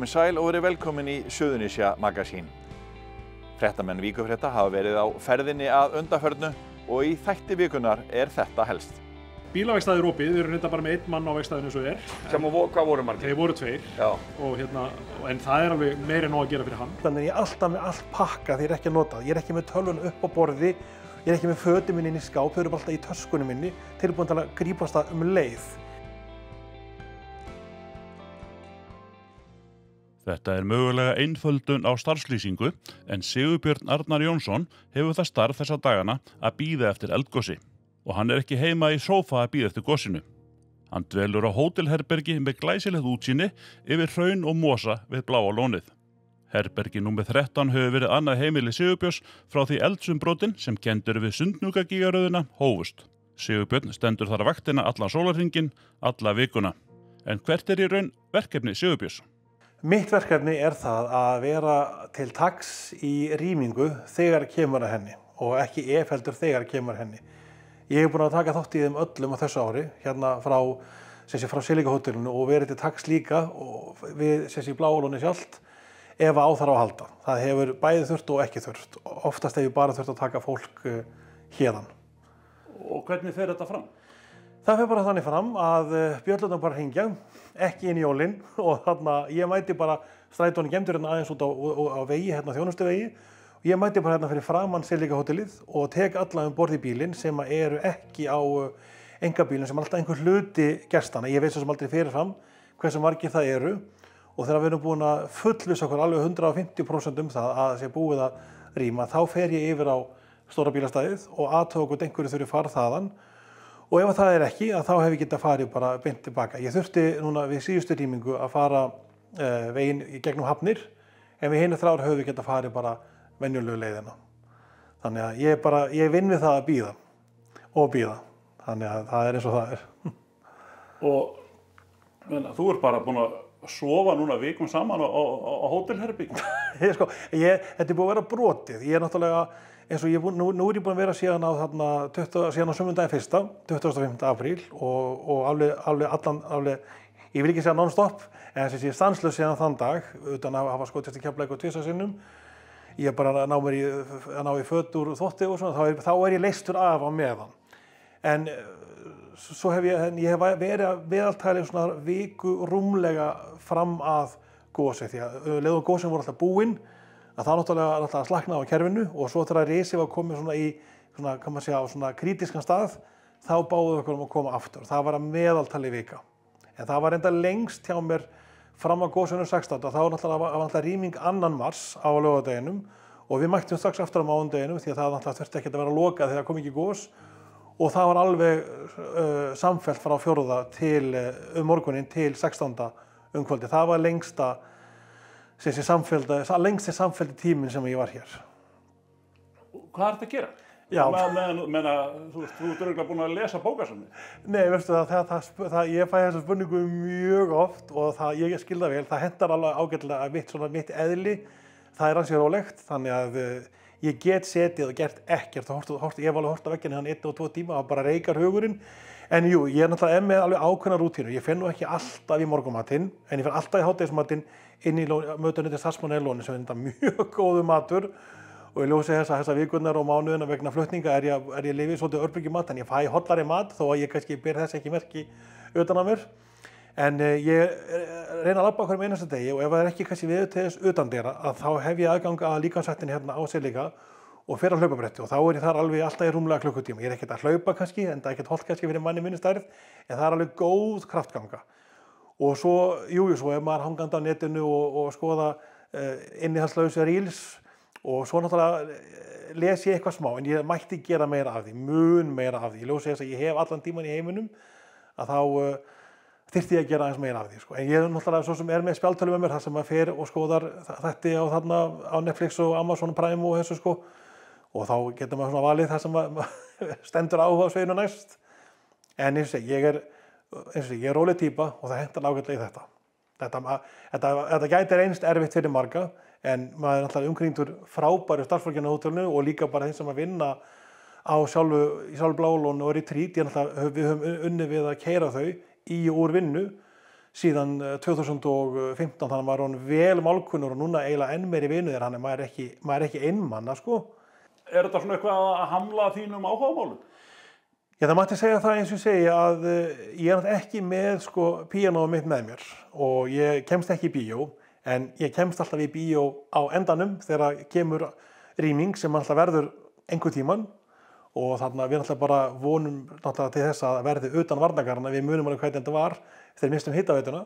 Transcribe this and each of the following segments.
Komið sæl og verið velkomin í Suðurnesja Magasín. Fréttamenn Víkurfrétta hafa verið á ferðinni að undanförnu og í þætti vikunar þetta helst. Bílaverkstæði er opið, við erum reynda bara með einn mann á verkstæðinu eins og Sem hvað voru margir? Þeir voru 2 en það er alveg meira en nóg að gera fyrir hann. Þannig ég er alltaf með allt pakka því ég er ekki að nota. Ég er ekki með tölvuna upp á borði, ég er ekki með fötin minni inn í skáp, þau eru alltaf í töskunni minni, tilbúin til að grípast það leið. Þetta er mögulega einföldun á starfslýsingu en Sigurbjörn Arnar Jónsson hefur það starf þessa dagana að bíða eftir eldgosi og hann er ekki heima í sófa að bíða eftir gosinu. Hann dvelur á hótelherbergi með glæsilegt útsýni yfir hraun og mosa við Bláa lónið. Herbergi númer 13 hefur verið annað heimili Sigurbjörns frá því eldsumbrotin sem kendur við Sundhnúkagígaröðina hófust. Sigurbjörn stendur þar vaktina allan sólarhringinn, alla vikuna. En hvert er í raun verkefni Sigurbjörns? Mitt verkefni er það að vera til taks í rýmingu þegar kemur að henni og ekki heldur þegar kemur að henni. Ég hef búin að taka þátt í þeim öllum á þessu ári, hérna frá Silika hótelinu og verið til taks líka og við Bláa lónið sjálft ef á þarf að halda. Það hefur bæði þurft og ekki þurft. Oftast hefur bara þurft að taka fólk héðan. Og hvernig fer þetta fram? Það fer bara þannig fram að bjöllurnar bara hringja, ekki inn í jólin og þarna ég mæti bara strætónu gemdur hérna aðeins út á vegi, hérna þjónustuvegi og ég mæti bara hérna fyrir framan Silika hótelið og tek alla borð í bílinn sem eru ekki á einkabílinn sem alltaf einhver hluti gestanna. Ég veit svo sem aldrei fyrirfram hversu margir það eru og þegar við erum búin að fullvissa okkur alveg 150% það að sé búið að rýma, þá fer ég yfir á stóra bílastæðið og athuga hvort einhverju þurfi farið þaðan. Og ef það er ekki, þá hef ég getað farið bara beint tilbaka. Ég þurfti núna við síðustu rýmingu að fara veginn í gegnum Hafnir, en við hinir 3 höfum við getað farið bara venjulegu leiðina. Þannig að ég vinn við það að bíða og bíða. Þannig að það er eins og það er. Og þú ert bara búin að sofa núna vikum saman á hótelherbergi? Þetta er búið að vera brotið. Ég er náttúrulega eins og nú er ég búin að vera síðan á sunnudaginn 1. 25. apríl og alveg, ég vil ekki segja non-stop, en stanslaust síðan þann dag, utan að hafa skotist í Keflavík og 2 sinnum. Ég bara að ná í föt úr þvotti og svona, þá er ég leystur af á meðan. En svo hef ég verið að meðaltali svona viku rúmlega fram að gosi, því að leið og gosin voru alltaf búin, að það náttúrulega er alltaf að slakna á kerfinu og svo þegar risið var komið svona í svona krítiskan stað, þá báðu við okkur að koma aftur. Það var að meðaltali vika. En það var enda lengst hjá mér fram að gosinu 16. Þá var náttúrulega rýming 2. mars á laugardeginum og við mættum strax aftur á mánudeginum því að það náttúrulega þurfti ekki að vera lokað þegar kom ekki gos og það var alveg samfellt frá 4. til morguninn til 16. kvöldi. Það var lengsti samfelldi tíminn sem ég var hér. Hvað er þetta að gera? Já. Þú ert örugglega búin að lesa bókasafnið. Nei, veistu ég fæ þessa spurningu mjög oft og ég skil það vel. Það hentar alveg ágætlega mitt eðli. Það er ansi rólegt, þannig að ég get setið og gert ekkert. Ég hef alveg hort á veggina hann 1 og 2 tíma og bara reikar hugurinn. En jú, ég er náttúrulega með alveg ákveðna rútínu. Ég fer nú ekki alltaf í morgunmatinn, en ég fer alltaf í hádegismatinn inn í mötunni til starfsmanna í Lóni sem er þetta mjög góður matur og ég ljósi þessa vikurnar og mánuðina vegna flutninga er ég lifið svolítið örbylgjumat en ég fæ hollari mat þó að ég kannski ber þess ekki merki utan á mér. En ég reyna að labba hverjum einasta degi og ef það er ekki kannski við til þess utandyra að þá hef ég aðgang að líkamsræktinni hérna á Silika og fer á hlaupabretti og þá er ég þar alveg alltaf í rúmlega klukkutíma. Ég er ekkert að hlaupa kannski, en það er ekkert hollt kannski fyrir manni minni stærð, en það er alveg góð kraftganga. Og svo, svo er maður hangandi á netinu og skoða innihaldslausa reels og svo náttúrulega les ég eitthvað smá, en ég mætti gera meira af því, mun meira af því. Ég ljósi þess að ég hef allan tíman í heiminum, að þá þyrfti ég að gera aðeins meira af því. En ég er náttúrulega svo sem er með spjaldtölu með mér, þar sem maður fer og skoðar þetta á Netflix og Amazon Prime og þessu og þá getur maður svona valið það sem stendur áhuga á sveinu næst. En ég er róleg týpa og það hentar ágætlega í þetta. Þetta gæti reynst erfitt fyrir marga, en maður er náttúrulega umkringdur frábæru starfsfólkinu á hótelinu og líka bara þeim sem að vinna á sjálfu Bláa lóninu og Retreat. Við höfum unnið við að keyra þau í og úr vinnu síðan 2015, þannig að maður er orðinn vel málkunnur og núna eiginlega enn meiri vinur þannig að maður er ekki einmana, sko. Er þetta svona eitthvað að hamla þínum áhugamálum? Já, það mætti segja það eins og ég segi að ég er ekki með, sko, píanóið mitt með mér og ég kemst ekki í bíó, en ég kemst alltaf í bíó á endanum þegar kemur rýming sem alltaf verður einhver tíman og þarna við alltaf bara vonum náttúrulega til þess að verði utan varnargarðana, við munum alveg hvernig þetta var þegar mistum hitaveituna.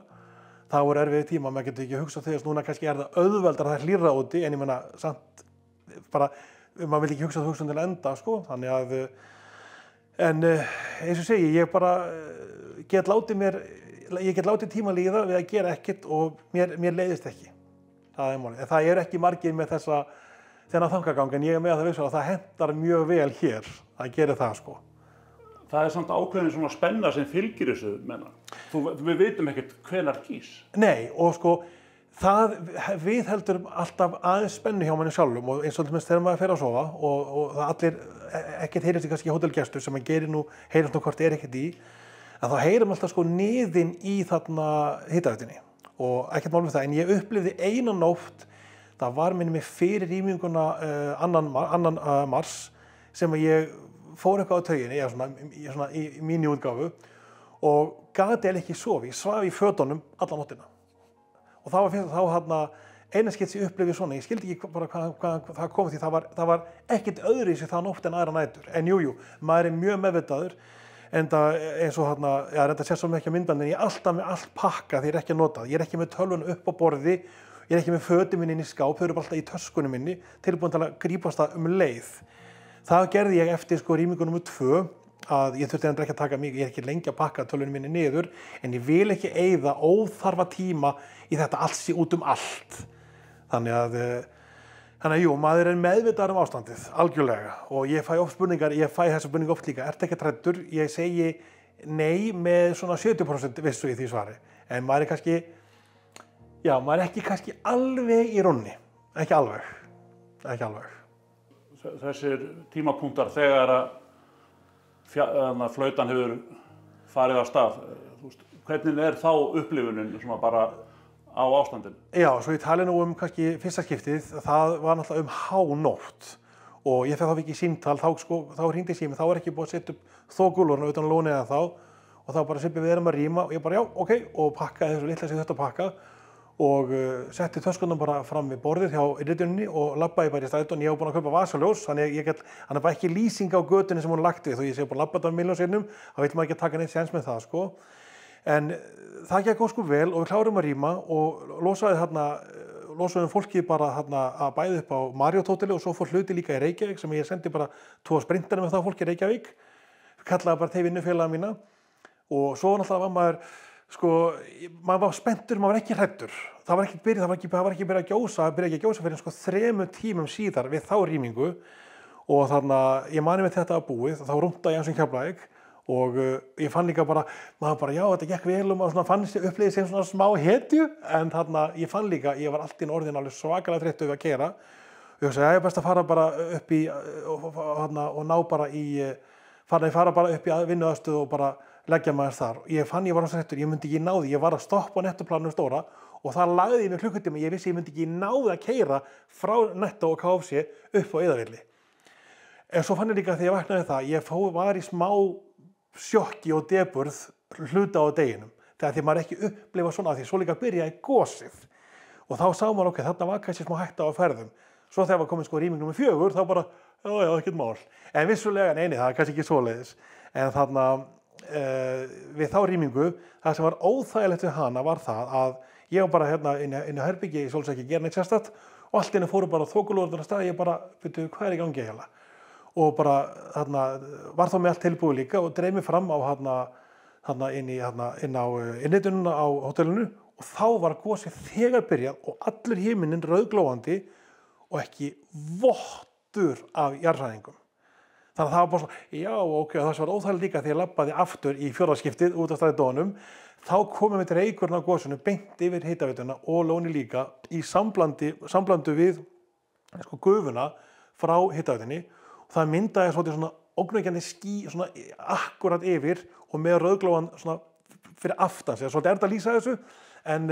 Það voru erfiðir tíma, maður getur ekki hugsað þess núna kannski er það auðveldar að það hlýrra úti, en ég meina samt bara, maður vil ekki hugsa til enda, sko, þannig að en eins og segi, ég bara get látið tíma líða við að gera ekkert og mér leiðist ekki. Það er málið. En það eru ekki margir með þennan þangagang, en ég er með það vissulega að það hentar mjög vel hér að gera það, sko. Það er samt ákveðin svona spenna sem fylgir þessu, menna. Við vitum ekkert hvenær kýs. Nei, og sko, það viðheldur alltaf aðeins spennu hjá manni sjálfum og eins og þess þegar maður fer að sofa og það allir, ekkert heyrist kannski hótelgestur sem maður gerir heyrist nú hvort ekkert í, en þá heyrum alltaf sko niðinn í þarna hitaveitunni og ekkert mál með það, en ég upplifði eina nótt, það var minni mig fyrir rýminguna annan mars sem að ég fór eitthvað á tauginni, svona í mínu útgáfu og gat ekki sofi, ég svaf í fötunum alla nóttina. Og það var fyrst þá eina skipti ég upplifði svona, ég skildi ekki bara hvað það kom því það var ekkert öðruvísi það nótt en aðra nætur. En jú, maður er mjög meðvitaður, enda eins og þetta sér svo mikið á myndbandinu, ég er alltaf með allt pakkað þegar ég er ekki að nota það. Ég er ekki með tölvuna upp á borði, ég er ekki með fötin minni inn í skáp, þau eru bara alltaf í töskunum minni, tilbúin til að grípast það leið. Það gerði ég eftir sko rýmingu númer 2, að ég þurfti ekki að taka mig, ég er ekki lengi að pakka tölvunni minni niður, en ég vil ekki eyða óþarfa tíma í þetta allt sé út allt. Þannig að jú, maður er meðvitaður ástandið, algjörlega, og ég fæ oft spurningar, ég fæ þessa spurningu oft líka, ertu ekki hræddur? Ég segi nei með svona 70% vissu í því svari, en maður er kannski, já, maður er ekki kannski alveg í rónni, ekki alveg. Þessir tímapunktar þegar að flautan hefur farið af stað, hvernig er þá upplifunin svona bara á ástandinu? Já, svo ég tali nú kannski fyrsta skiptið, það var náttúrulega hánótt og ég fekk þá ekki símtal, þá hringdi síminn, þá var ekki búið að setja upp þokulurna utan að lóna eða þá og þá bara Sibbi við erum að rýma og ég bara já, ok, og pakkaði þessu litla sem þetta pakka og setti töskunum bara fram við borðið hjá innrituninni og labbaði bara í strætó og ég hef búin að kaupa vasaljós, þannig hann er bara ekki lýsing á götunni sem hún lagt við, þó ég sé bara labbað af milljón sinnum, þá veit maður ekki að taka neitt séns með það, sko. En það gekk sko vel og við klárum að rýma og losaðum fólkið bara að bæði upp á Marriott hóteli og svo fór hluti líka í Reykjavík sem ég sendi bara 2 sprintarnir með það fólki í Reykjavík, kallaði bara þeir vinnufélaga mína og svo náttúrulega var maður sko, maður var spenntur, maður var ekki hræddur. Það var ekki byrjað að gjósa fyrir sko 3 tímum síðar við þá rýmingu og þannig að ég mani með þetta að búið og þá rúntaði ég eins og Keflavík og ég fann líka bara, maður bara, já, þetta gekk vel og maður fannst ég upplifið sem svona smá hetju en þannig að ég fann líka, ég var allt í orðin alveg svakalega þreyttur við að keyra og ég hugsaði, já, ég er best að fara bara upp í og ná bara í fara bara upp í vinnuaðstöðu og bara leggja maður þar. Ég fann ég var svo þreyttur, ég myndi ekki ná því, ég var að stoppa á Nettoplaninu stóra og það lagði ég mig klukkutíma, ég vissi ég myndi ekki ná því að keyra frá Netto og KFC upp á Iðavelli. En svo fann ég líka þegar ég vaknaði það, ég var í smá sjokki og deburð hluta á deginum, þegar því maður ekki upplifa svona því svo líka byrjaði gosið og þá sá maður, ok, þarna var kannski smá hætta á ferðum. Svo þegar var komin sko rýming númer 4, þá bara, já, ekkert mál. En vissulega, nei, það er kannski ekki svoleiðis. En þarna við þá rýmingu, það sem var óþægilegt við hana var það að ég var bara inn á herbyggi, ég svolítið ekki gera neitt sérstakt og allt inni fóru bara þokulúrnar að stað, ég bara, veitu, hvað er í gangi hérna? Og bara, var þá með allt tilbúið líka og dreif mig fram á inn á innritununa á hótelinu og þá var gosið þegar byrjað og allur himinninn rauðglóandi og ekki vottur af jarðhræringum. Þannig að það var bara svona, já, ok, og það sem var óþægilegt líka þegar ég labbaði aftur í 4. skiptið út af strætónum, þá komum við reykurinn á gosinu beint yfir hitaveituna og lóni líka í samblandu við sko gufuna frá hitaveitunni og það myndaði svona ógnvekjandi ský svona akkurat yfir og með rauðglóan svona fyrir aftan sig. Svolítið erfitt að lýsa þessu, en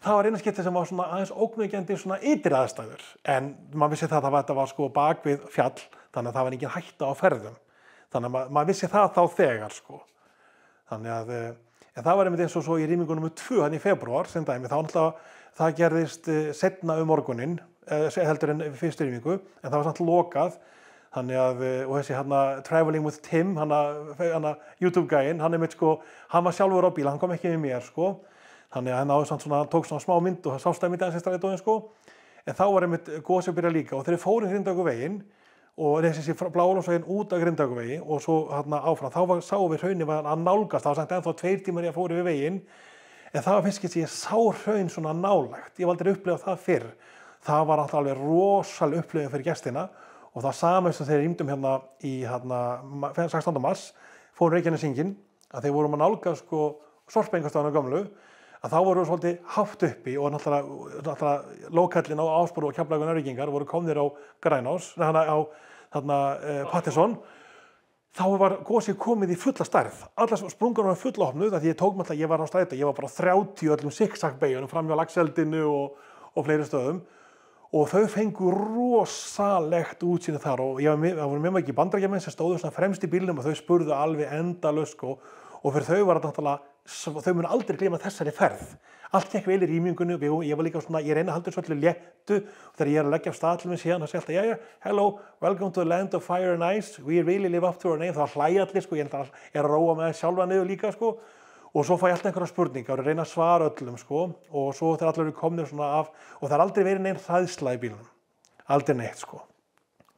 það var eina skipti sem var svona aðeins ógnvekjandi svona ytri aðstæður. En maður vissi það að þetta var sko bak við fjall, þannig að það var engin hætta á ferðum. Þannig að maður vissi það þá þegar sko. Þannig að en það var einmitt eins og svo í rýmingu nr. 2 hann í febrúar, sem dæmi, þá náttúrulega það gerðist seinna morguninn, heldur en fyrstu rýmingu, en það var samt lokað. Þannig að, og þessi Traveling with Tim, YouTube-gæinn, hann einmitt sko, hann var sjálfur á bíl, hann kom ekki með mér sko. Þannig að hann náði samt svona, tók svona smá mynd og það sást það myndi aðeins í strætóinn sko. En þá var einmitt gosið að byrja líka og þegar við fórum Grindavíkurveginn og þessi Bláálfarsveginn út af Grindavíkurvegi og svo áfram, þá sáum við hraunið var að nálgast, það var samt ennþá 2 tímar í að fóru við veginn. En það var fyrst skipti ég sá hraun svona nálægt, ég hef aldrei upplifað það fyrr. Það var alltaf alveg rosaleg upplifun fyrir gestina og það sama eins og þegar rýmdum hérna í 16. mars, fórum Reykjanesinginn, að þeir vorum að nálgast sko Sorpengastofuna gömlu, að þá voru við svolítið hátt uppi og náttúrulega lókallinn á Ásbrú og Keflavíkur Njarðvíkingar voru komnir á Grænás, Patterson. Þá var gosið komið í fulla stærð. Allar sprungunar var fullopnuð, því ég var á strætó, ég var bara 30 öllum zigzag-beygjunum fram hjá Laxeldinu og fleiri stöðum. Og þau fengu rosalegt útsýni þar og það voru með mig ekki Bandaríkjamenn sem stóðu svona fremst í bílnum og þau spurðu alveg endalaust sko. Og fyrir þau var þetta náttúrulega, þau munu aldrei gleyma þessari ferð. Allt gekk vel í rýmingunni og ég var líka svona, ég reyna að halda svolítið léttu þegar ég að leggja af stað til mig síðan og segja alltaf, jæja, hello, welcome to the land of fire and ice, we really live up to our name, það hlæja allir sko, ég er að róa með sjálfa niður líka sko. Og svo fæ ég alltaf einhverja spurningar og reyna að svara öllum sko og svo þegar allir eru komnir svona af og það aldrei verið neinn hræðsla í bílunum. Aldrei neitt sko.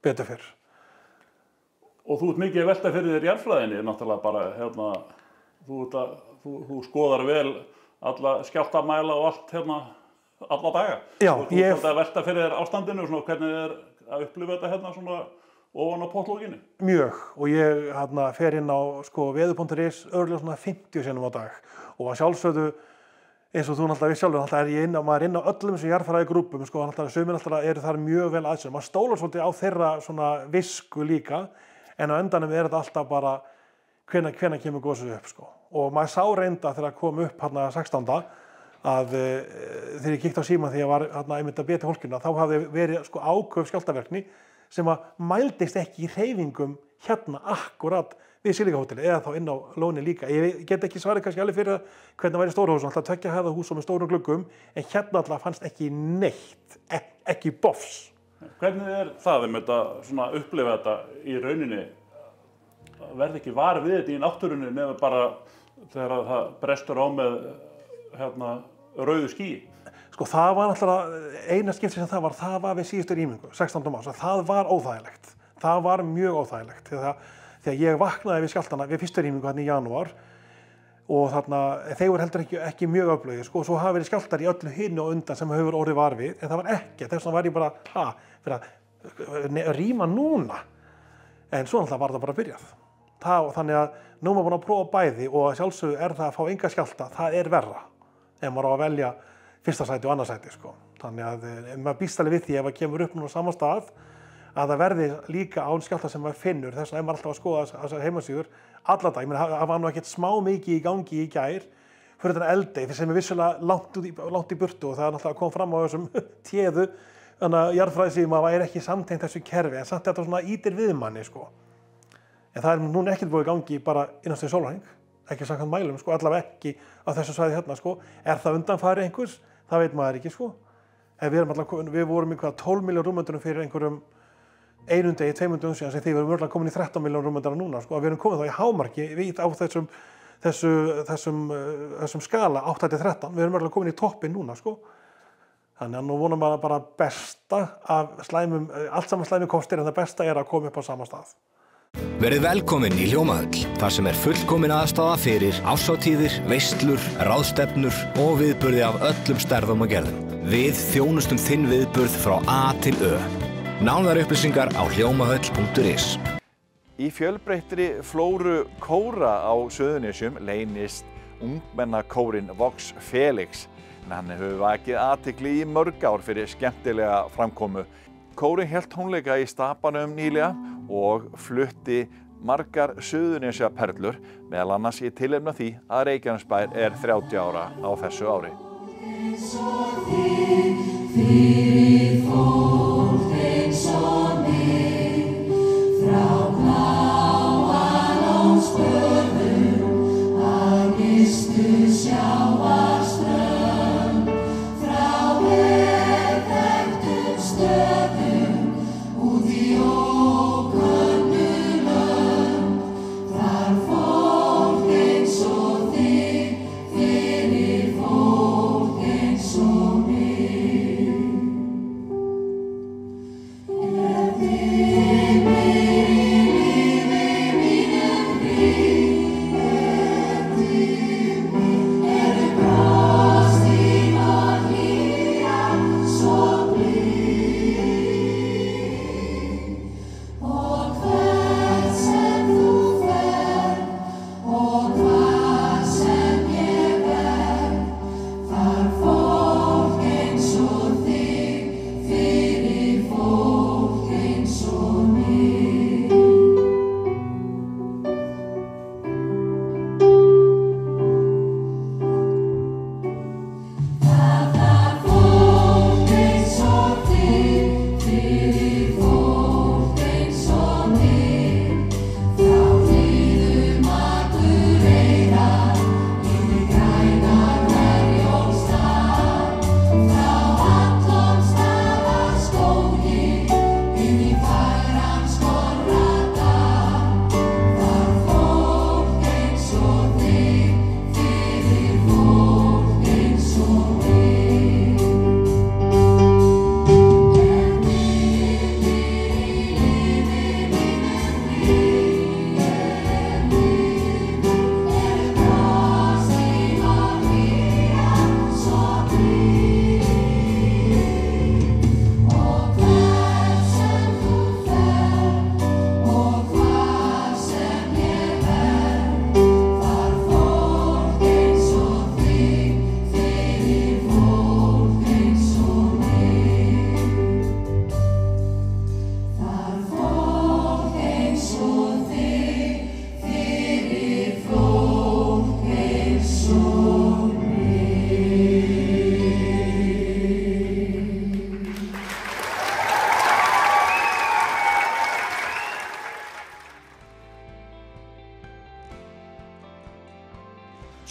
Betur fyrr. Og þú ert mikið að velta fyrir þér jarðfræðinni, náttúrulega bara þú skoðar vel alla skjálftamæla og allt alla daga. Já, þú ert að velta fyrir þér ástandinu og svona hvernig er að upplifa þetta svona ofan á pottlóginni? Mjög, og ég fer inn á sko veður.is örugglega svona 50 sinnum á dag og að sjálfsögðu eins og þú náttúrulega við sjálfur náttúrulega maður er inn á öllum þessum jarðfræðigrúppum sko náttúrulega sumir náttúrulega eru þar mjög vel aðsynum. Maður stólar svolítið á þeirra svona visku líka en á endanum er þetta alltaf bara hvenær kemur gosið upp sko. Og maður sá reynda þegar kom upp 16. að þegar ég kíkti á símann þegar ég var einmitt að beta fólkina þá hafði verið sko áköf skjálftavirkni sem að mældist ekki í hreyfingum akkurat við Silíkahótelið eða þá inn á lóni líka. Ég get ekki svarið kannski alveg fyrir hvernig það væri stóru húsum, alltaf 2 hæða hús með stórum gluggum, en alltaf fannst ekki neitt, ekki bofs. Hvernig er það þetta svona upplifa þetta í rauninni? Verði ekki var við þetta í náttúrunni nema bara þegar það brestur á með rauðu skýi? Sko það var náttúrulega eina skipti sem það var við síðustu rýmingu, 16. mars. Það var óþægilegt. Það var mjög óþægilegt. Þegar ég vaknaði við skjálftana við fyrstu rýmingu í janúar og þeir voru heldur ekki mjög öflugir. Sko, svo hafa verið skjálftar í öllu hinu og undan sem hefur orðið var við, en það var ekki. Þess vegna var ég bara, fyrir að rýma núna. En svo náttúrulega var það bara byrjað. Þannig að nú maður búin að prófa bæði og sjálfsögðu er það að fá enga skjálfta, það er verra ef maður á að velja fyrsta sæti og annað sæti sko. Þannig að maður býst alveg við því ef það kemur upp núna á sama stað að það verði líka án skjálfta sem maður finnur. Þess vegna er maður alltaf að skoða þessar heimasíður alla dag. Það var nú ekkert smá mikið í gangi í gær fyrir þetta eldey sem er vissulega langt í burtu og það er náttúrulega kom fram á þessum téðu jarðfræðisíðum að það er ekki samtengt þessu kerfi en samt þetta svona ítir við manni sko. En það er núna ekkert búið í gangi bara innast við sólarhring, ekki samkvæmt mælum sko, allavega ekki á þessu svæði sko. Er það undanfari einhvers? Það veit maður ekki sko. Við vorum 12 milljón rúmmetrum fyrir einhverjum 1 degi, 2 dögum síðan sem því við erum örgulega komin í 13 milljón rúmmetrar núna sko. Við erum komin þá í hámarki á þessum skala 8-13. Við erum örgulega komin í toppinn núna sko. Þannig að nú vonum maður bara besta af slæmum, allt saman slæmi kostir en það besta er að koma upp á sama stað. Verið velkomin í Hljómahöll, þar sem er fullkomin aðstaða fyrir árshátíðir, veislur, ráðstefnur og viðburði af öllum stærðum og gerðum. Við þjónustum þinn viðburð frá A til Ö. Nánari upplýsingar á hljómahöll.is. Í fjölbreyttri flóru kóra á Suðurnesjum leynist ungmennakórinn Vox Felix. En hann hefur vakið athygli í mörg ár fyrir skemmtilega framkomu. Kórinn hélt tónleika í Stapanum nýlega og flutti margar Suðurnesjaperlur, meðal annars í tilefni af því að Reykjanesbær er 30 ára á þessu ári.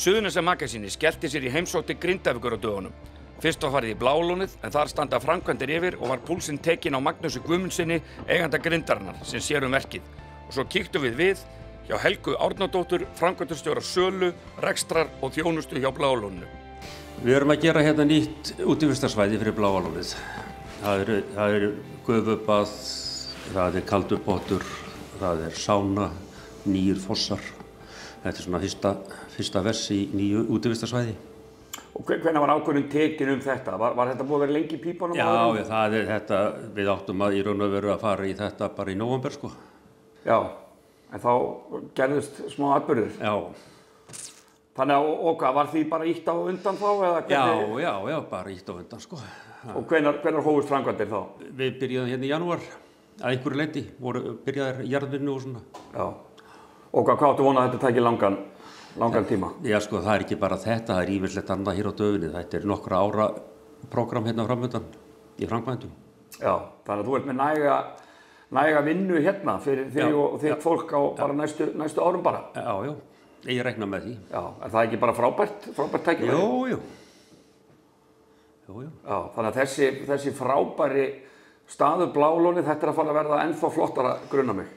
Suðurnesja Magazíni skellti sér í heimsótti Grindavíkur á dögunum. Fyrst var farið í Bláalónið en þar standa framkvæmdir yfir og var púlsinn tekinn á Magnúsi Guðmundsinni, eiganda Grindarinnar, sem sér verkið. Og svo kíktum við hjá Helgu Árnadóttur, framkvæmdastjóra sölu, rekstrar og þjónustu hjá Bláalóninu. Við erum að gera hérna nýtt útivistarsvæði fyrir Bláalónið. Það er gufubað, það er kaldupottur, það er sána, nýir fossar. Þetta er svona fyrsta vers í nýju útivistarsvæði. Og hvenær var ákvörðun tekin þetta? Var þetta búið að vera lengi í pípunum? Já, það er þetta, við áttum að í raun og veru að fara í þetta bara í nóvember, sko. Já, en þá gerðust smá atburðir. Já. Þannig að, hvað, var því bara ýtt á undan þá? Eða hvernig? Já, bara ýtt á undan, sko. Og hvenær hófust framkvæmdir þá? Við byrjaðum hérna í janúar, að einhverju leyti, byrjaðir jarðvinnu og svona. Já. Og hvað áttu vona að þetta tæki langan tíma? Já, sko, það er ekki bara þetta, það er ýmislegt annað hér á dögunni. Þetta er nokkra ára prógram hérna framöndan í framkvæmdum. Já, þannig að þú ert með næga vinnu hérna fyrir þig og þitt fólk á bara næstu árum bara. Já, ég reikna með því. Já, er það ekki bara frábært tækifæri? Jú. Já, þannig að þessi frábæri staður Bláalónið, þetta er að fara að verða ennþá flottara, grunna mig.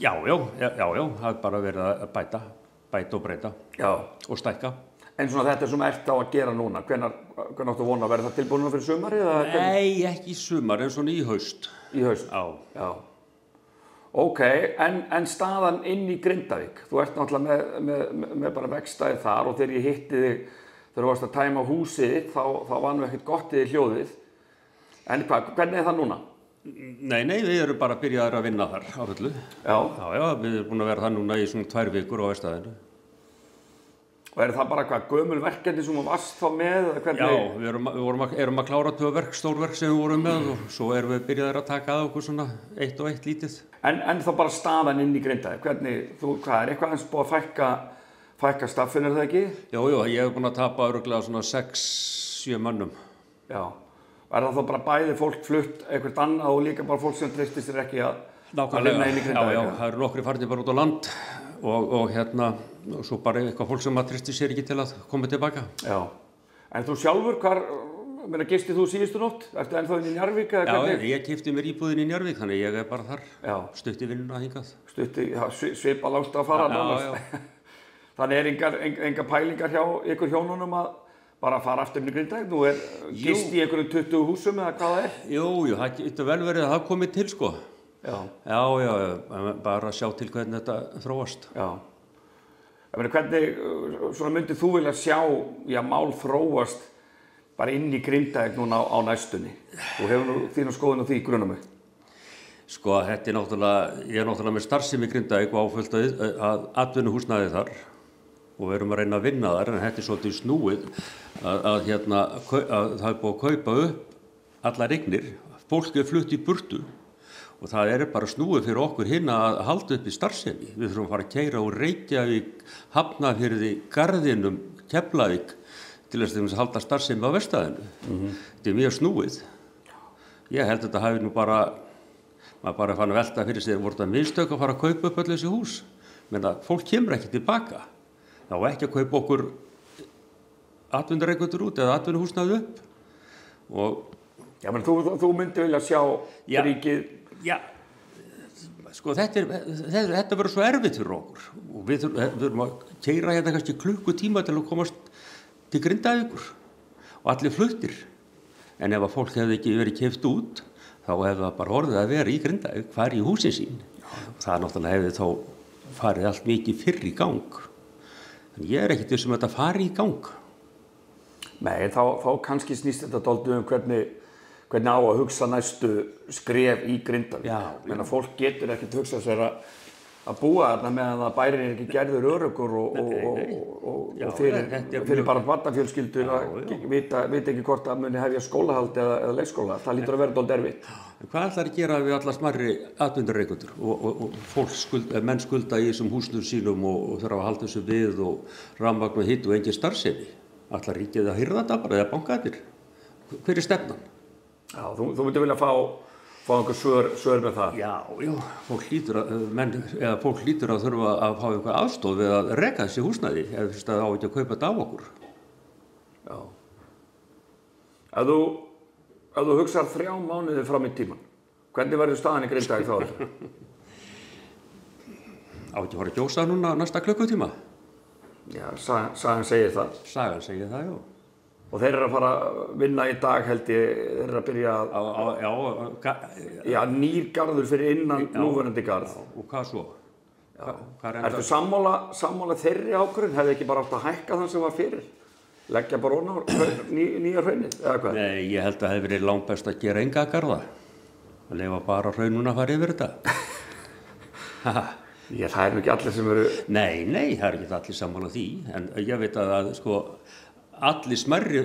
Já, það er bara verið að bæta og breyta og stækka. En svona þetta sem ert á að gera núna, hvenær áttu vona að verða það tilbúin fyrir sumarið? Nei, ekki í sumar, en svona í haust. Í haust? Já. Ok, en staðan inn í Grindavík, þú ert náttúrulega með bara vegstæði þar og þegar ég hitti þig, þegar þú varst að tæma húsið, þá var nú ekkert gott í hljóðið. En hvernig er það núna? Nei, við erum bara byrjaðir að vinna þar á fullu. Já, við erum búin að vera það núna í svona 2 vikur á verkstæðinu. Og það bara hvað, gömul verkefni sem þú varst þá með? Hvernig? Já, við erum að klára 2 verk, stórverk sem við vorum með og svo erum við byrjaðir að taka að okkur svona 1 og 1 lítið. En þá bara staðan inn í Grindavík, hvernig, hvað eitthvað eins búið að fækka staffinu, það ekki? Jú, ég hef búin að tapa örugglega svona 6-7 mönnum. Já, það þá bara bæði fólk flutt eitthvað annað og líka bara fólk sem treystir sér ekki að vinna inn í Grindavík? Já, það eru nokkri farnir bara út á land. Og svo bara eitthvað fólk sem tristir sér ekki til að koma tilbaka. Já, en þú sjálfur, gistið þú síðustu nótt? Ertu ennþá inn í Njarðvík eða hvernig? Já, ég keypti mér íbúðin í Njarðvík, þannig ég bara þar. Já. Stutti vinnuna hingað. Svipa langt að fara. Já. Þannig engar pælingar hjá ykkur hjónunum að bara fara aftur inn í Grindavík? Nú gist í einhverjum 20 húsum eða hvað það er? Jú, það getur vel verið að það komið til sko. Já, bara sjá til hvernig þetta þróast. Já. Hvernig myndið þú vilja sjá mál þróast bara inn í Grindavík núna á næstunni? Þú hefur þína skoðun á því, grunar mig. Sko, þetta er náttúrulega með starfsemi í Grindavík og áfullt að atvinnuhúsnæði þar og við erum að reyna að vinna þar, en þetta er svolítið snúið að það er búið að kaupa upp allar eignir, fólk er flutt í burtu. Og það er bara snúið fyrir okkur hinn að halda upp í starfsemi. Við þurfum að fara að keyra úr Reykjavík, Hafnarfirði, Garðinum, Keflavík til þess að halda starfsemi á verkstæðinu. Þetta er mjög snúið. Ég held að þetta hafi nú maður bara fann að velta fyrir sig voru þetta mistök að fara að kaupa upp öll þessi hús. Menn að fólk kemur ekki tilbaka. Það var ekki að kaupa okkur atvinnureikendur út eða atvinnuhúsnæði upp. Já, menn þú myndi vilja sjá ríkið. Já, sko þetta verður svo erfitt fyrir okkur og við þurfum að keyra hérna kannski klukkutíma til að komast til Grindavíkur og allir fluttir. En ef að fólk hefði ekki verið keypt út, þá hefði það bara orðið að vera í Grindavík, fara í húsin sín. Það náttúrulega hefði þá farið allt mikið fyrr í gang. En ég er ekkert viss um að þetta fari í gang. Nei, þá kannski snýst þetta dálítið hvernig á að hugsa næstu skref í Grindavík. Menn að fólk getur ekkert hugsað sér að búa þarna meðan að bærinn er ekki gerður öruggur og fyrir bara barnafjölskyldur að vita ekki hvort að muni hefja skólahald eða leikskóla. Það lítur að vera dálítið erfitt. Hvað ætlar að gera við alla smærri atvinnureikendur og menn skulda í þessum húsnum sínum og þurfa að halda þessu við og rafmagn og hitt og engin starfsemi? Ætlar ríkið að hirða þetta bara eða bankarnir? Hver er stefnan? Já, þú myndir vilja fá einhver svör með það? Já, fólk hlýtur að þurfa að fá einhver aðstoð við að reka þessi húsnæði eða fyrst að það á ekki að kaupa þetta af okkur. Já. Ef þú hugsar 3 mánuði fram í tíman, hvernig verður staðan í Grindavík þá þetta? Á ekki að fara að gjósa núna næsta klukkutíma? Já, sagan segir það. Sagan segir það, já. Og þeir eru að fara að vinna í dag held ég, þeir eru að byrja að nýr garður fyrir innan núverandi garð. Já, og hvað svo? Ertu sammála þeirri ákvörðun? Hefði ekki bara átt að hækka þann sem var fyrir? Leggja bara ofan á nýja hraunið, eða hvað? Nei, ég held að það hefði verið langbest að gera enga garða. Að leyfa bara hraununa að fara yfir þetta. Já, það ekki allir sem eru... Nei, það ekki allir sammála því. En ég veit að sko, allir smærri,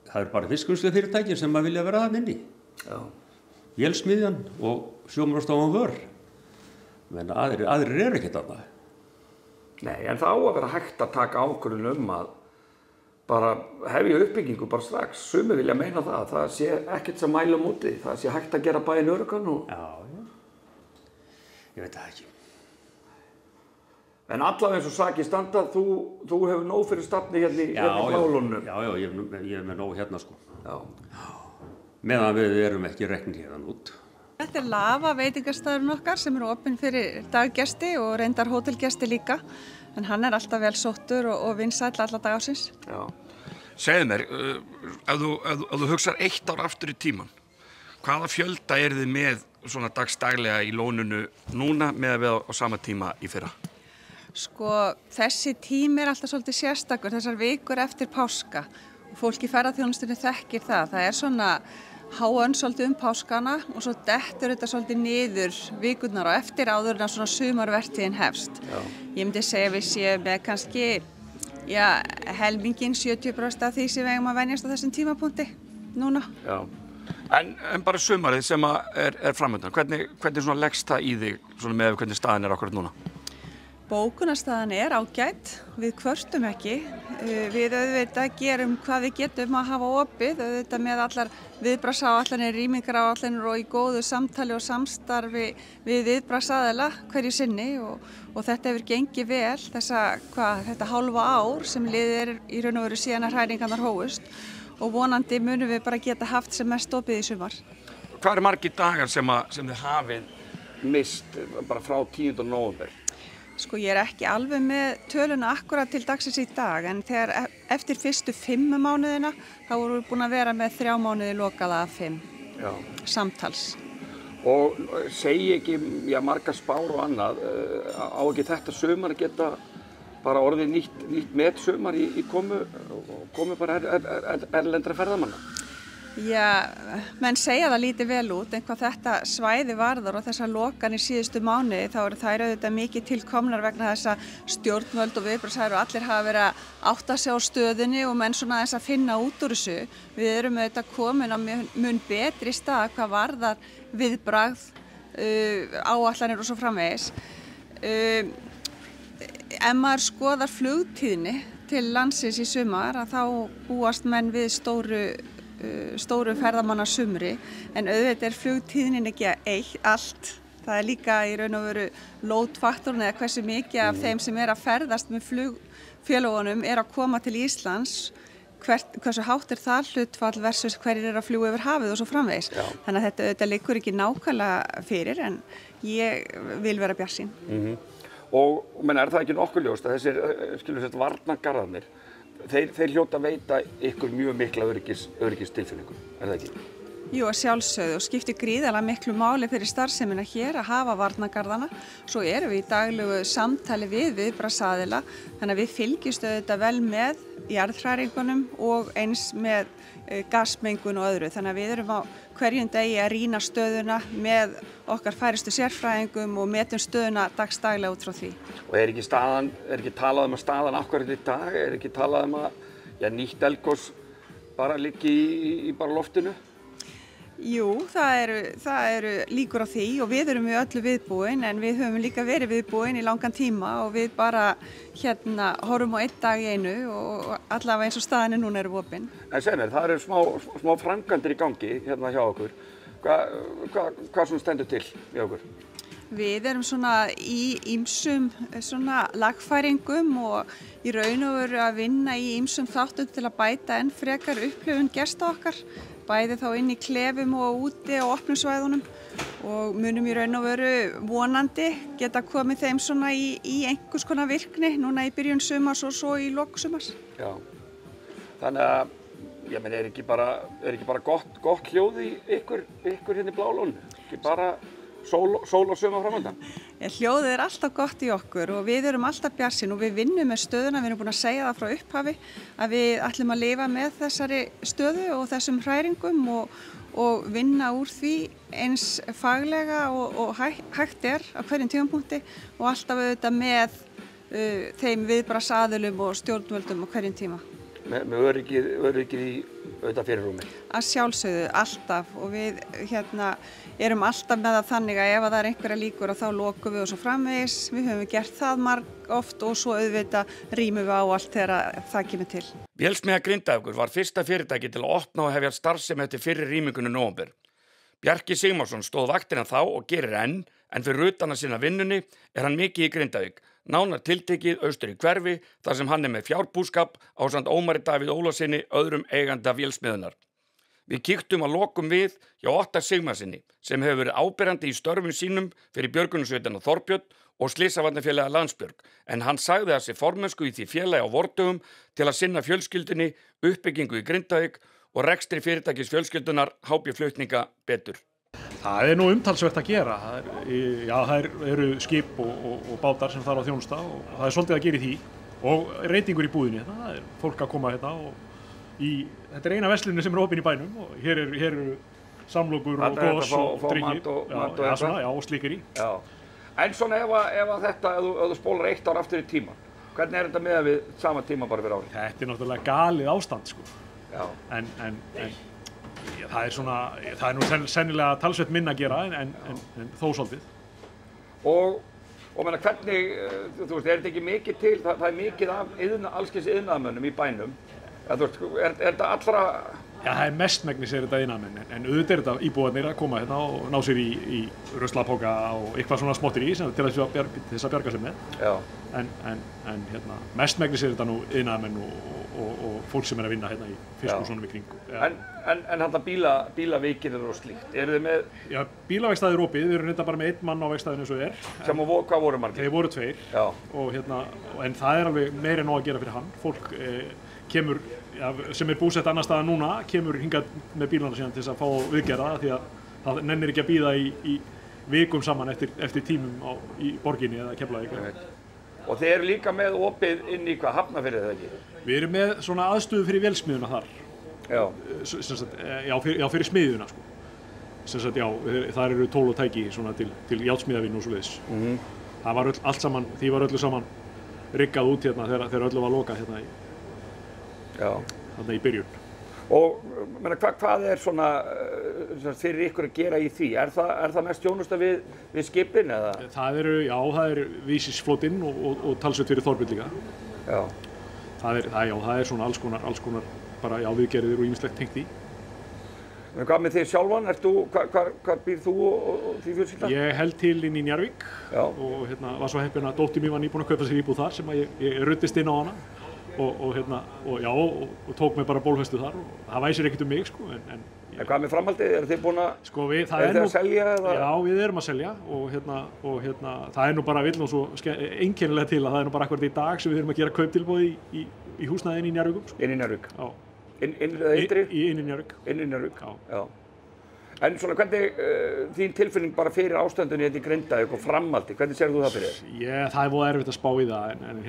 það bara fiskvinnslufyrirtæki sem að vilja vera þarna inni. Já. Vélsmiðjan og sjómanastofan Vör. Men aðrir eru ekkert þarna. Nei, en það á að vera hægt að taka ákvörðun að bara hefja uppbyggingu bara strax. Sumir vilja meina það sé ekkert sem mæla móti. Það sé hægt að gera bæinn öruggan og... Já. Ég veit það ekki. En allavega eins og sakir standa, þú hefur nóg fyrir stafni hérna í Blálónum. Já, ég er með nóg hérna sko. Já. Meðan við erum ekki reknir hérna út. Þetta er Lava veitingarstaðurinn okkar sem eru opinn fyrir daggesti og reyndar hótelgesti líka. En hann er alltaf vel sóttur og vinsæll alla dag ársins. Já. Segðu mér, ef þú hugsar 1 ár aftur í tíman, hvaða fjölda eru þið með svona dagsdaglega í lóninu núna með við á sama tíma í fyrra? Sko, þessi tími er alltaf svolítið sérstakur, þessar vikur eftir páska. Og fólk í ferðaþjónustunni þekkir það. Það er svona háönn svolítið páskana og svo dettur þetta svolítið niður vikurnar og eftir áður en að svona sumarvertíðin hefst. Já. Ég myndi segja við séum með kannski Já, helmingin 70% af því sem við eigum að venjast á þessum tímapunkti núna. Já. En bara sumarið sem er framöndan, hvernig svona leggst það í þig svona með hvernig staðan er akkurat núna? Bókunarstaðan er ágætt, við kvörtum ekki. Við auðvitað gerum hvað við getum að hafa opið, auðvitað með allar viðbragðsáætlanir, rýmingaráætlanir og í góðu samtali og samstarfi við viðbragðsaðila hverju sinni og þetta hefur gengið vel þetta hálfa ár sem liðir í raun og veru síðan að hræringarnar hófust og vonandi munum við bara geta haft sem mest opið í sumar. Hvað eru margir dagar sem þið hafið mist bara frá 10. nóvember? Sko ég er ekki alveg með töluna akkurat til dagsins í dag en eftir fyrstu 5 mánuðina þá vorum við búin að vera með 3 mánuði lokaða af 5 samtals. Og segi ekki margar spár og annað, á ekki þetta sumar geta bara orðið nýtt met sumar í komu bara erlendra ferðamanna? Já, menn segja það lítið vel út en hvað þetta svæði varðar og þessar lokanir síðustu mánuði þá eru þær auðvitað mikið tilkomnar vegna þess að stjórnvöld og viðbragðsaðilar og allir hafa verið að átta sig á stöðunni og menn svona þess að finna út úr þessu. Við erum auðvitað komin á mun betri stað hvað varðar viðbragð, áætlanir og svo framvegis. Ef maður skoðar flugtíðni til landsins í sumar að þá búast menn við stóru ferðamannasumri en auðvitað flugtíðnin ekki allt. Það er líka í raun og veru load-faktorinn eða hversu mikið af þeim sem að ferðast með flugfélögunum að koma til Íslands, hversu hátt það hlutfall versus hverjir að fljúga yfir hafið og svo framvegis. Já. Þannig að þetta liggur ekki nákvæmlega fyrir en ég vil vera bjartsýn. Og er það ekki nokkuð ljóst að þessir varnargarðarnir þeir hljóta að veita ykkur mjög mikla öryggistilfinningu, það ekki? Jú, að sjálfsögðu og skiptir gríðarlega miklu máli fyrir starfsemina hér að hafa varnargarðana. Svo erum við í daglegu samtali við viðbragðsaðila þannig að við fylgjumst auðvitað vel með jarðhræringunum og eins með gasmengun og öðru. Þannig að við erum á hverjum degi að rýna stöðuna með okkar færustu sérfræðingum og metum stöðuna dagsdaglega út frá því. Og er ekki talað að staðan akkurat í dag? Er ekki talað að nýtt eldgos bara liggi í bara loftinu? Jú, það eru líkur á því og við erum við öllu viðbúin en við höfum líka verið viðbúin í langan tíma og við bara horfum á einn dag í einu og allavega eins og staðan núna eru opin. En segð mér, það eru smá framkvæmdir í gangi hérna hjá okkur. Hvað svona stendur til hjá okkur? Við erum svona í ýmsum svona lagfæringum og í raun og veru að vinna í ýmsum þáttum til að bæta enn frekar upplifun gesta okkar. Bæði þá inn í klefum og úti á opnum svæðunum og munum í raun og veru vonandi geta komið þeim svona í einhvers konar virkni núna í byrjun sumars og svo í lok sumars. Já, þannig að er ekki bara gott hljóð í ykkur hérna í Blálónu, ekki bara sól og sumar framöndan? Hljóðið er alltaf gott í okkur og við erum alltaf bjartsýn og við vinnum með stöðuna, við erum búin að segja það frá upphafi að við ætlum að lifa með þessari stöðu og þessum hræringum og vinna úr því eins faglega og hægt er á hverjum tímapunkti og alltaf auðvitað með þeim viðbragðsaðilum og stjórnvöldum á hverjum tíma. Með öryggið í auðvitað fyrirrúmi? Að sjálfsögðu, alltaf og við erum alltaf með það þannig að ef það er einhverja líkur þá lokum við og svo framvegis. Við höfum gert það margoft og svo auðvitað rýmum við á allt þegar það kemur til. Vélsmiðja Grindavíkur var fyrsta fyrirtæki til að opna og hefja starfsemi eftir fyrri rýmingunni nóvember. Bjarki Sigmarsson stóð vaktina þá og gerir enn, en fyrir utan að sinna vinnunni hann mikið í Grindavík. Nánar tiltekið austur í Hverfi þar sem hann með fjárbúskap ásamt Ómari Davíð Ólafssyni öðrum eiganda vélsmiðjunnar. Við kíktum að lokum við hjá Óttar Sigmarssyni sem hefur verið áberandi í störfum sínum fyrir björgunarsveitina Þorbjörn og Slysavarnafélagið Landsbjörg en hann sagði að sér formennsku í því félagi á vordögum til að sinna fjölskyldunni, uppbyggingu í Grindavík og rekstri fyrirtækis fjölskyldunar HB Flutninga betur. Það er nú umtalsvert að gera. Það eru skip og bátar sem þarf að þjónusta og það er svolítið að gera í því og reytingur í búðinni. Það er fólk að koma hérna og þetta er eina verslunni sem er opin í bænum og hér eru samlokur og gos og drykki og slíkir í. En svona ef þú spólar 1 ár aftur í tíma, Hvernig þetta með við sama tíma bara fyrir ári? Þetta náttúrulega galið ástand, sko. Já. En það er nú sennilega talsvert minna að gera en þó svolítið. Og meina, hvernig, þú veist, þetta ekki mikið til, það er mikið af allskyns iðnaðarmönnum í bænum. Þú veist, þetta allra... Já, það er mestmegnis þetta iðnaðarmenn, en auðvitað þetta íbúarnir að koma hérna og ná sér í ruslapóka og eitthvað svona smottir í til þess að bjarga sér með. Já. En hérna, mestmegnis þetta nú iðnaðarmenn og fólk sem að vinna hérna í fiskhúsunum í kring. En þetta bílavikið og slíkt, eru þið með... Já, bílavegstæði er opið, við erum þetta bara með einn mann á vegstæðinu eins og er. Hvað voru margir? Þeir voru 2. Já. Og hérna, en það er alveg meira en nóg að gera fyrir hann. Fólk kemur, sem er búsett annar staðar núna, kemur hingað með bílana síðan til þess að fá viðgerða því að það nennir ekki að bíða í vikum saman eftir tímum í borginni eða Keflavík. Og þeir eru líka með opið inn í hvað, Hafnarfirði eða ekki? Við erum með svona aðstöðu fyrir vélsmiðuna þar. Já. Fyrir smiðuna, sko. Sem sagt, já, þar eru tól og tæki svona til járnsmíðavinn og svoleiðis. Það var því var öllu saman riggað út hérna þegar öllu var lokað hérna í byrjun. Og meina, hvað er svona fyrir ykkur að gera í því? Er það mest þjónusta við skipin eða? Það er vísisflotinn og talsveit fyrir Þorbjörn líka. Já. Það er svona alls konar bara viðgerðir og ýmislegt tengt í. En hvað með þig sjálfan? Hvar býr þú og því fjölskylda? Ég held til inn í Njarðvík og var svo heppinn að dóttir mín var nýbúin að kaupa sér íbúð þar sem ég ruddist inn á hana. Og tók mig bara bólfestu þar og það væsir ekkert mig, sko, en hvað með framhaldið? Eru þið búin að selja eða? Já, við erum að selja og það er nú bara vill nú svo einkennilega til að það er nú bara akkurat í dag sem við erum að gera kauptilboð í húsnæði inn í Njarðvíkum, sko. Inn í Njarðvík? Já. Inn í Njarðvík. Inn í Njarðvík, já. En svona, hvernig þín tilfinning bara fyrir ástandinu hérna í Grindavík og framhaldi, hvernig sérðu þú það fyrir þér? Það er voða erfitt að spá í það, en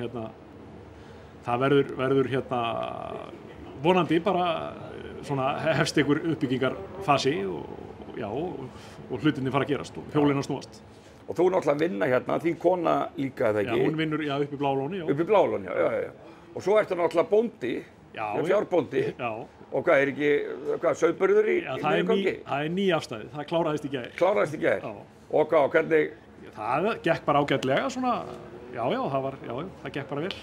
það verður vonandi bara svona hefst ykkur uppbyggingarfasi og hlutinni fara að gerast og hjólinn að snúast. Og þú náttúrulega að vinna hérna, þín kona líka eða ekki? Já, hún vinnur upp í Blálóni, já. Upp í Blálóni, já. Og svo ertu náttúrulega bóndi, fjárbóndi. Já. Og hvað, er ekki, sauðburður í gangi? Það er nýafstæðið, það kláraðist í gær. Kláraðist í gær? Já. Og hvað, hvernig? Það gekk bara ágætlega, svona, það gekk bara vel.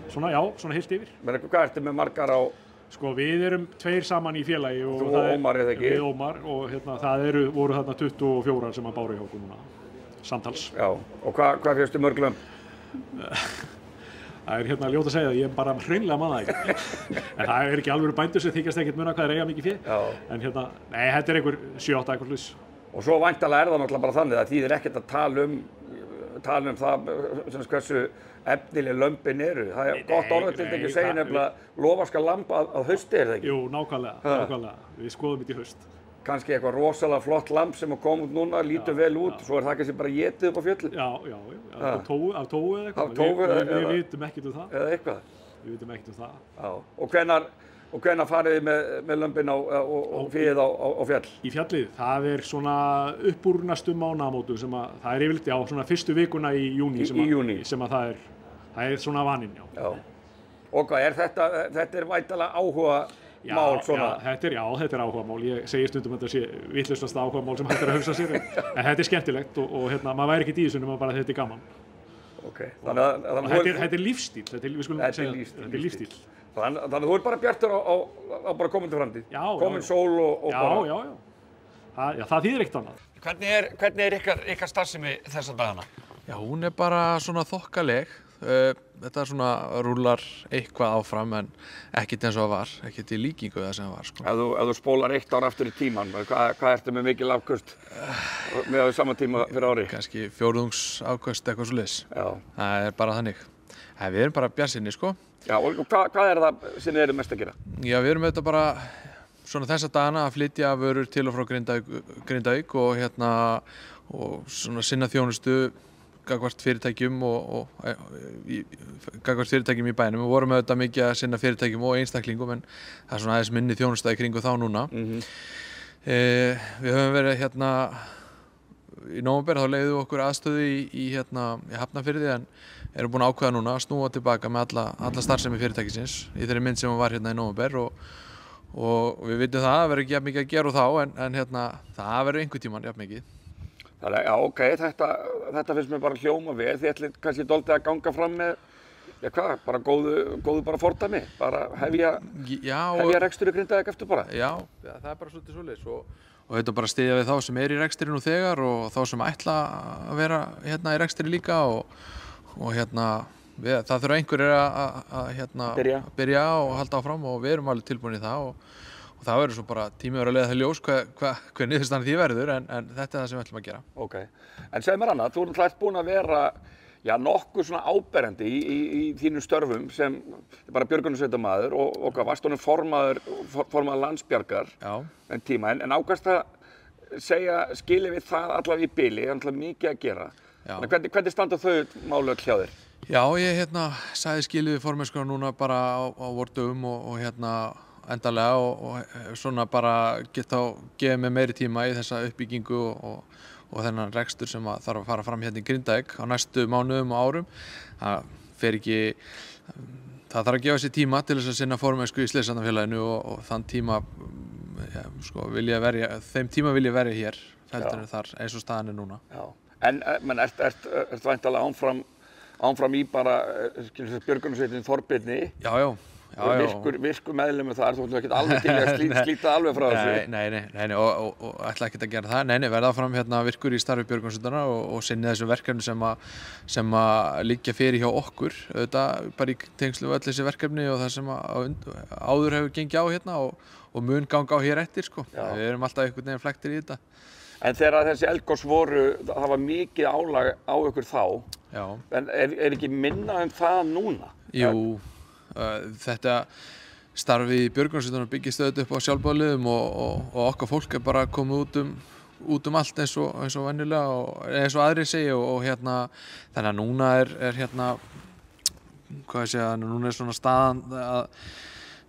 Svona heilt yfir. Men hvað ertu með margar á? Sko, við erum 2 saman í félagi og þú og Ómar eða ekki? Við Ómar og það voru þarna 24 sem að báru hjá okkur núna, samtals. Já, og hvað fyrstu mörg lömb? Það er ljótt að segja það, ég er bara hreinlega mann það ekki. En það er ekki alvöru bændur sem þykjast ekkert muna hvað eiga mikið fé. Já. En nei, þetta er einhver 7-8 eitthvað hluts. Og svo væntanlega það náttúrulega bara þannig að þýðir ekkert að tala um það hversu efnileg lömbin eru. Það er gott orðið ekki að segja nefnilega lofa skal lamb að hausti, er það ekki? Jú, nákvæmlega. Við skoðum þetta í haust. Kannski eitthvað rosalega flott lamb sem að koma út núna, lítur vel út, svo er það kannski bara étið upp á fjöllin. Já. Af tóu eða eitthvað. Af tóu Við vitum ekkert um það. Eða eitthvað. Við vitum ekkert um það. Já. Og hvenær farið þið með lömbin og féð á fjall? Í fjallið, það er svona upp úr næstum mánaðamótum sem að það er yfirleitt, svona fyrstu vikuna í júní sem að það er svona vaninn, já. Og hvað, þetta er væntanlega áhuga mál svona? Já, þetta er áhuga mál. Ég segi stundum að þetta sé vitlausasta áhuga mál sem hægt er að hugsa sér, en þetta er skemmtilegt og maður væri ekki í þessu nema bara þetta er gaman. Ok. Þetta er lífstíl, þetta er lífstíl. Þannig að þú er bara bjartur á bara komandi framtíð? Já. Komin sól og bara? Já. Það þýðir ekkert annað. Hvernig er ykkar starfsemi þessa dagana? Já, hún er bara svona þokkaleg. Þetta er svona rúlar eitthvað áfram en ekkert eins og það var, ekkert í líkingu það sem það var, sko. Ef þú spólar 1 ár aftur í tíman, hvað ertu með mikil afköst með saman tíma fyrir ári? Kannski 4. afköst eitthvað svoleiðis. Já. Það er bara þannig. Við erum bara bjartsýnir, sko. Já, og hvað er það sem þið eru mest að gera? Já, við erum auðvitað bara svona þessa dagana að flytja vörur til og frá Grindavík og svona sinna þjónustu gagnvart fyrirtækjum gagnvart fyrirtækjum í bænum. Við vorum auðvitað mikið að sinna fyrirtækjum og einstaklingum en það er svona aðeins minni þjónusta í kringu þá núna. Við höfum verið í nóvember þá leigðum við okkur aðstöðu í Hafnarfirði en erum búin að ákveða núna að snúa tilbaka með alla starfsemi fyrirtækisins í þeirri mynd sem hún var hérna í nóvember og við vitum það verður ekki jafn mikið að gera þá en það verður einhvern tímann jafn mikið. Þannig, já, ok, þetta finnst mér bara hljóma vel. Þið ætlið kannski dálítið að ganga fram með, bara góðu bara fordæmi, bara hefja rekstur í Grindavík eftir bara. Já, það bara svolítið svoleiðis og þetta bara styðja við þá sem í rekstri nú þegar og þá sem ætla að vera hérna í rekstri líka og það þurfa einhverjir að byrja og halda áfram og við erum alveg tilbúin í það og það verður svo bara tími að leiða það ljós hver niðurstaðan því verður en þetta er það sem við ætlum að gera. Ok, en segð mér annað, þú ert búin að vera nokkuð svona áberandi í þínum störfum sem bara björgunarsveitarmaður og hvað varst honum formaður Landsbjargar en tíma en ákvæmst að segja skilið við það allavega í bili, það er allavega mikið að gera. Hvernig standa þau málu hjá þér? Já, ég sagði skilið við formennskuna núna bara á vordögum og endanlega og svona bara geta gefið mig meiri tíma í þessa uppbyggingu og þennan rekstur sem þarf að fara fram hérna í Grindavík á næstu mánuðum og árum. Það þarf að gefa sér tíma til þess að sinna formennsku í Slysavarnafélaginu og þann tíma þeim tíma vil ég verja hér heldur en þar eins og staðan er núna. Já. En ert væntanlega áfram í bara björgunarsveitin Þorbirni? Já. Virkur meðlimur þar, þú ætlum ekki alveg til að slíta alveg frá þessu? Nei, og ætla ekki að gera það. Nei, verða áfram virkur í starfi björgunarsveitanna og sinni þessum verkefni sem liggja fyrir hjá okkur. Auðvitað bara í tengslu við öll þessi verkefni og það sem áður hefur gengið á hérna og mun ganga á hér eftir, sko. Við erum alltaf einhvern veginn flæktir í þetta. En þegar þessi eldgos voru, það var mikið álag á ykkur þá. Já. En er ekki minna það núna? Jú. Þetta starfi í björgunarsveitunum byggist auðvitað upp á sjálfboðaliðum og okkar fólk er bara komið út allt eins og venjulega og eins og aðrir segja og þannig að núna núna er svona staðan að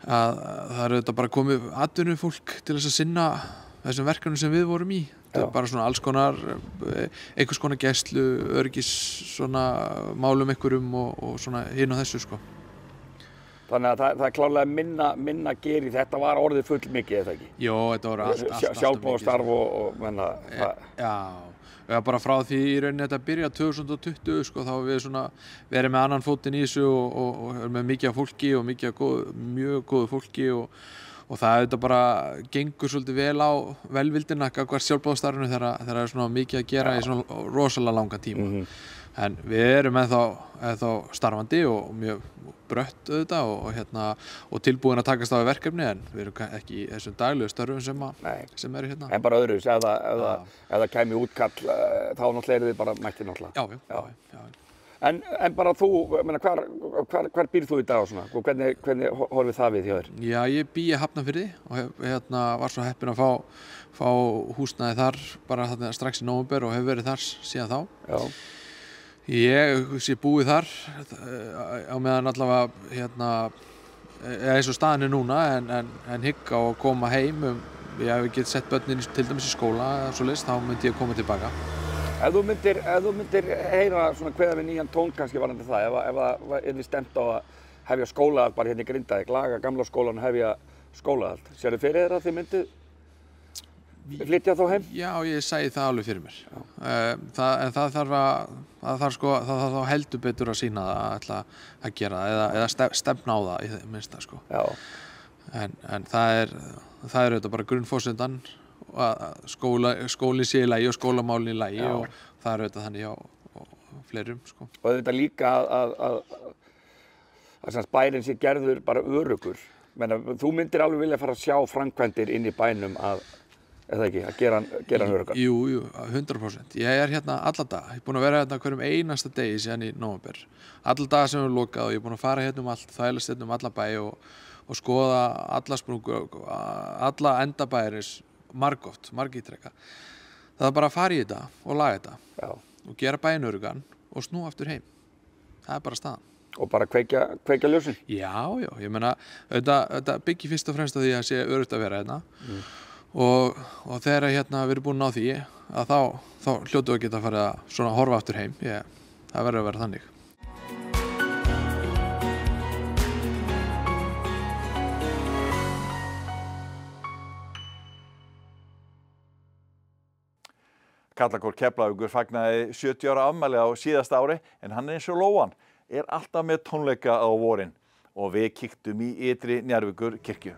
það er auðvitað bara komið atvinnufólk til þess að sinna þessum verkefnum sem við vorum í. Það er bara svona alls konar, einhvers konar gæslu, öryggis svona málum einhverjum og svona hinn og þessu, sko. Þannig að það er klárlega minna geri, þetta var orðið full mikið, eða ekki? Jó, þetta var allt mikið. Sjálfboðastarf og menna... Já, bara frá því í rauninni þetta byrja 2020, sko, þá við svona verið með annan fótinn í þessu og með mikið af fólki og mjög góðu fólki og það þetta bara gengur svolítið vel á velvildina gagnvart sjálfboðastarfinu þegar það er svona mikið að gera í svona rosalega langa tíma. En við erum ennþá starfandi og mjög brött auðvitað og tilbúin að takast á verkefni en við erum ekki í þessum daglegu störfum sem eru hérna. En bara öðruvísi, ef það kæmi útkall, þá náttúrulega eru þið bara mættir náttúrulega. Já. En bara þú, hvar býrð þú í dag og svona? Og hvernig horfið það við hjá þér? Já, ég bý í Hafnarfirði og var svo heppinn að fá húsnæði þar bara strax í nóvember og hefur verið þar síðan þá. Já. Ég sé búið þar á meðan allavega eins og staðan er núna en hygg á að koma heim ég hef ekki sett börnin til dæmis í skóla eða svoleiðis, þá myndi ég koma tilbaka. Ef þú myndir heyra svona kveða við nýjan tón kannski varðandi það, ef það yrði stemt á að hefja skólahald bara hérna í Grindavík, laga gamla skólan og hefja skólahald, sérðu fyrir þér að þið myndið flytja þá heim? Já, ég segi það alveg fyrir mér. En það þarf þá heldur betur að sýna það að ætla að gera það eða stefna á það í það minnsta, sko. Já. En það er auðvitað bara grunnforsendan að skólinn sé í lagi og skólamálinn í lagi og það er auðvitað þannig hjá fleirum, sko. Og auðvitað líka að bærinn sé gerður bara öruggur. Þú myndir alveg vilja fara að sjá framkvæmdir inn í bænum eða ekki, að gera hann öruggan? Jú, 100%. Ég er hérna alla daga. Ég er búinn að vera hérna hverjum einasta degi síðan í nóvember. Alla daga sem við erum lokað og ég er búinn að fara hérna allt, þvælast hérna alla bæ og skoða alla sprungur, alla enda bæjarins, margítrekka. Það er bara að fara í þetta og laga þetta og gera bæinn öruggan og snúa aftur heim. Það er bara staðan. Og bara kveikja ljósin? Já, ég meina, þetta byggir fyrst og fremst á því að sé öruggt að vera hérna. Og þegar við erum búin á því að þá hljótu að geta að fara að horfa aftur heim. Það verður að vera þannig. Karlakór Keflavíkur fagnaði 70 ára afmæli á síðasta ári en hann eins og lóan alltaf með tónleika á vorin og við kíktum í ytri Njarðvíkur kirkju.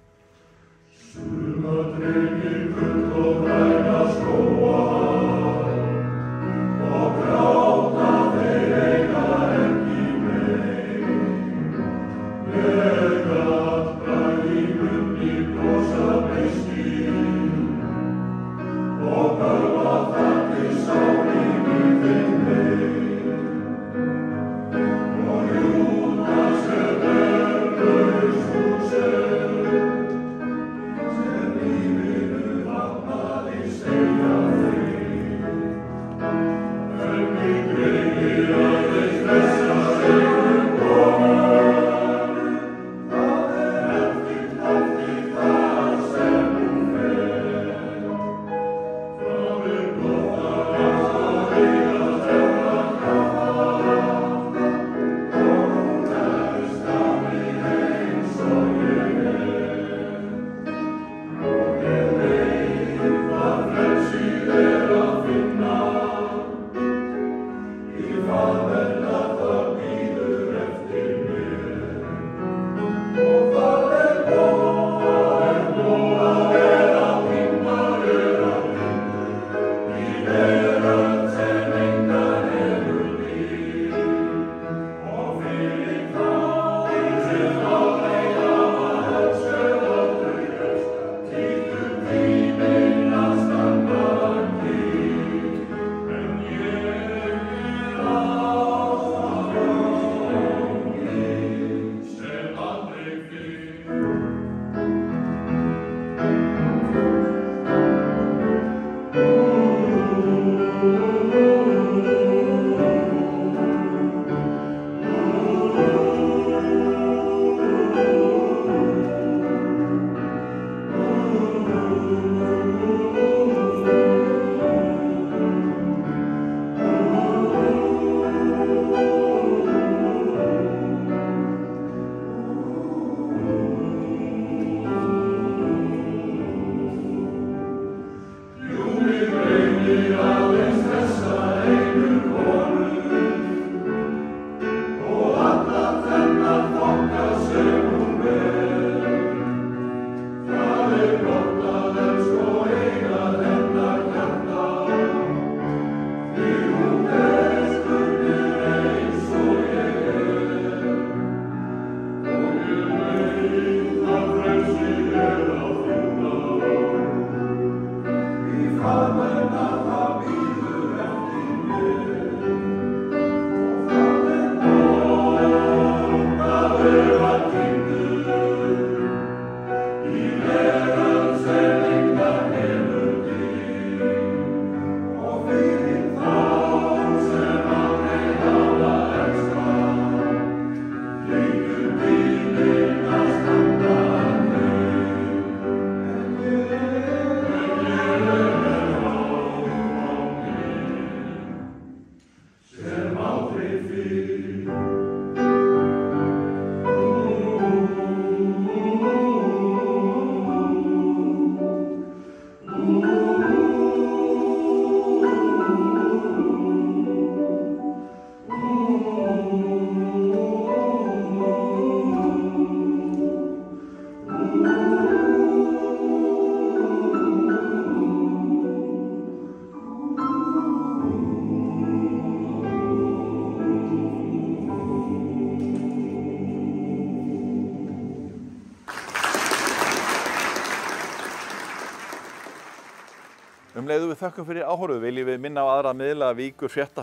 Leiðu við þökkum fyrir áhorfið, viljum við minna á aðra miðla Víkur frétta.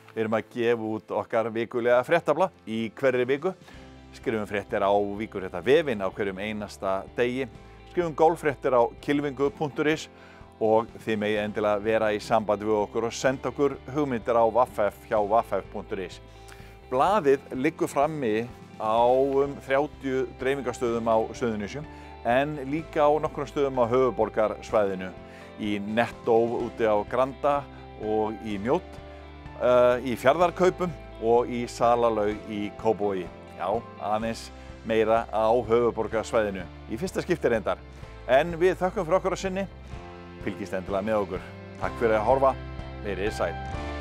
Við erum að gefa út okkar vikulega fréttabla í hverri viku. Skrifum fréttir á Víkurfréttavefinn á hverjum einasta degi. Skrifum golffréttir á kylfingu.is og þið megið endilega vera í sambandi við okkur og senda okkur hugmyndir á vaff hjá vaff.is. Blaðið liggur frammi á 30 dreifingarstöðum á Suðurnesjum en líka á nokkrum stöðum á höfuðborgarsvæðinu. Í Nettó úti á Granda og í Mjódd, í Fjarðarkaupum og í Salalaug í Kópavogi. Já, aðeins meira á höfuðborgarsvæðinu. Í fyrsta skipti reyndar. En við þökkum fyrir okkur á sinni. Fylgist endilega með okkur. Takk fyrir að horfa. Verið sæl.